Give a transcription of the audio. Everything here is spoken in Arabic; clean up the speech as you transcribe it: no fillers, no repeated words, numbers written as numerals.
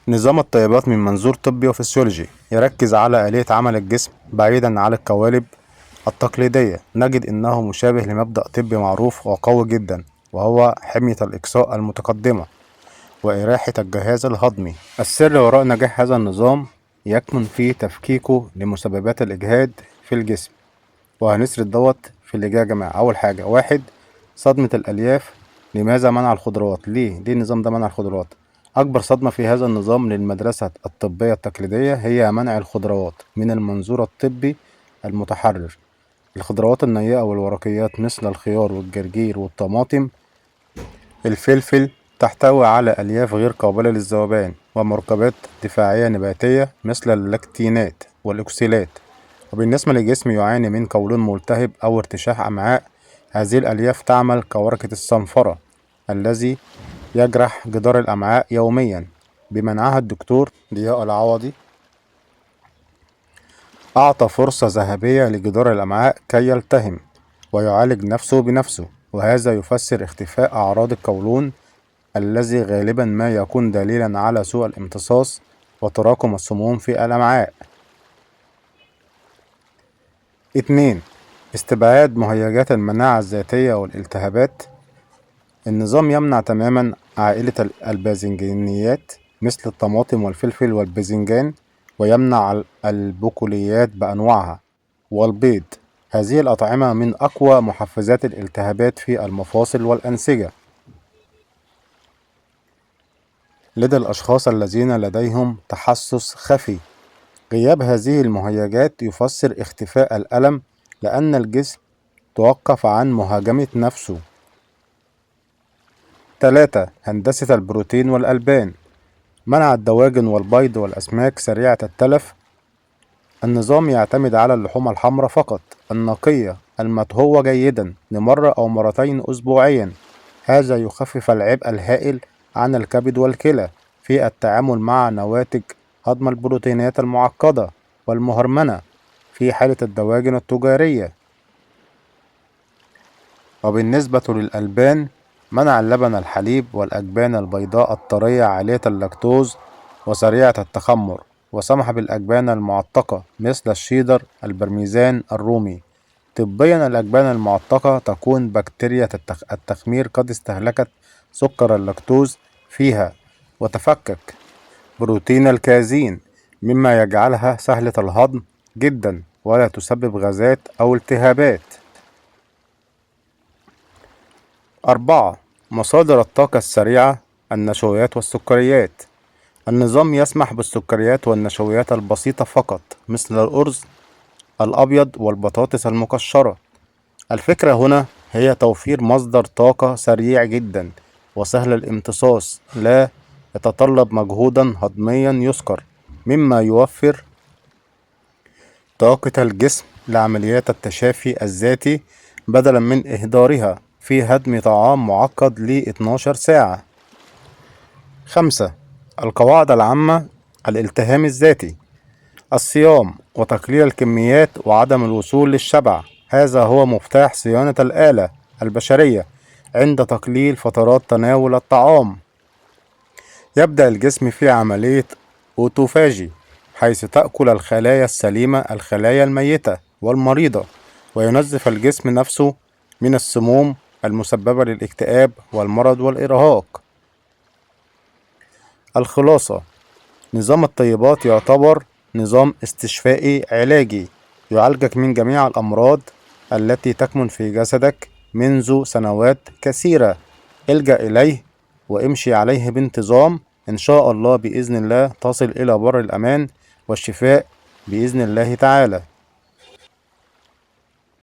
نظام الطيبات من منظور طبي وفسيولوجي يركز على آلية عمل الجسم بعيدا عن القوالب التقليدية. نجد إنه مشابه لمبدأ طبي معروف وقوي جدا، وهو حمية الإقصاء المتقدمة وإراحة الجهاز الهضمي. السر وراء نجاح هذا النظام يكمن في تفكيكه لمسببات الإجهاد في الجسم، وهنسرد في اللي جاي يا جماعة. أول حاجة، واحد، صدمة الألياف. لماذا منع الخضروات؟ ليه النظام ده منع الخضروات؟ أكبر صدمة في هذا النظام للمدرسة الطبية التقليدية هي منع الخضروات من المنظور الطبي المتحرر. الخضروات النيئة والورقيات مثل الخيار والجرجير والطماطم، الفلفل، تحتوي على ألياف غير قابلة للذوبان ومركبات دفاعية نباتية مثل اللاكتينات والأكسيلات. وبالنسبة للجسم يعاني من قولون ملتهب أو ارتشاح أمعاء، هذه الألياف تعمل كورقة الصنفرة الذي يجرح جدار الأمعاء يوميا. بمنعها الدكتور ضياء العوضي أعطى فرصة ذهبية لجدار الأمعاء كي يلتهم ويعالج نفسه بنفسه، وهذا يفسر اختفاء أعراض القولون الذي غالبا ما يكون دليلا على سوء الامتصاص وتراكم السموم في الأمعاء. 2. استبعاد مهيجات المناعة الذاتية والالتهابات. النظام يمنع تماما عائلة الباذنجانيات مثل الطماطم والفلفل والباذنجان، ويمنع البقوليات بأنواعها والبيض. هذه الأطعمة من أقوى محفزات الالتهابات في المفاصل والأنسجة لدى الأشخاص الذين لديهم تحسس خفي. غياب هذه المهيجات يفسر اختفاء الألم، لأن الجسم توقف عن مهاجمة نفسه. 3. هندسة البروتين والألبان. منع الدواجن والبيض والأسماك سريعة التلف. النظام يعتمد على اللحوم الحمراء فقط النقية المطهوة جيدا لمرة أو مرتين أسبوعيا. هذا يخفف العبء الهائل عن الكبد والكلى في التعامل مع نواتج هضم البروتينات المعقدة والمهرمنة في حالة الدواجن التجارية. وبالنسبة للألبان، منع اللبن الحليب والأجبان البيضاء الطرية عالية اللاكتوز وسريعة التخمر، وسمح بالأجبان المعتقة مثل الشيدر، البرميزان، الرومي. طبيا الأجبان المعتقة تكون بكتيريا التخمير قد استهلكت سكر اللاكتوز فيها وتفكك بروتين الكازين، مما يجعلها سهلة الهضم جدا ولا تسبب غازات أو التهابات. 4. مصادر الطاقة السريعة. النشويات والسكريات. النظام يسمح بالسكريات والنشويات البسيطة فقط مثل الأرز الأبيض والبطاطس المقشرة. الفكرة هنا هي توفير مصدر طاقة سريع جدا وسهل الامتصاص، لا يتطلب مجهودا هضميا يذكر، مما يوفر طاقة الجسم لعمليات التشافي الذاتي بدلا من إهدارها في هضم طعام معقد ل 12 ساعة. 5. القواعد العامة. الالتهام الذاتي. الصيام وتقليل الكميات وعدم الوصول للشبع، هذا هو مفتاح صيانة الآلة البشرية عند تقليل فترات تناول الطعام. يبدأ الجسم في عملية أوتوفاجي، حيث تأكل الخلايا السليمة الخلايا الميتة والمريضة، وينظف الجسم نفسه من السموم المسببة للاكتئاب والمرض والإرهاق. الخلاصة: نظام الطيبات يعتبر نظام استشفائي علاجي يعالجك من جميع الأمراض التي تكمن في جسدك منذ سنوات كثيرة. الجأ إليه وامشي عليه بانتظام، إن شاء الله بإذن الله تصل إلى بر الأمان والشفاء بإذن الله تعالى.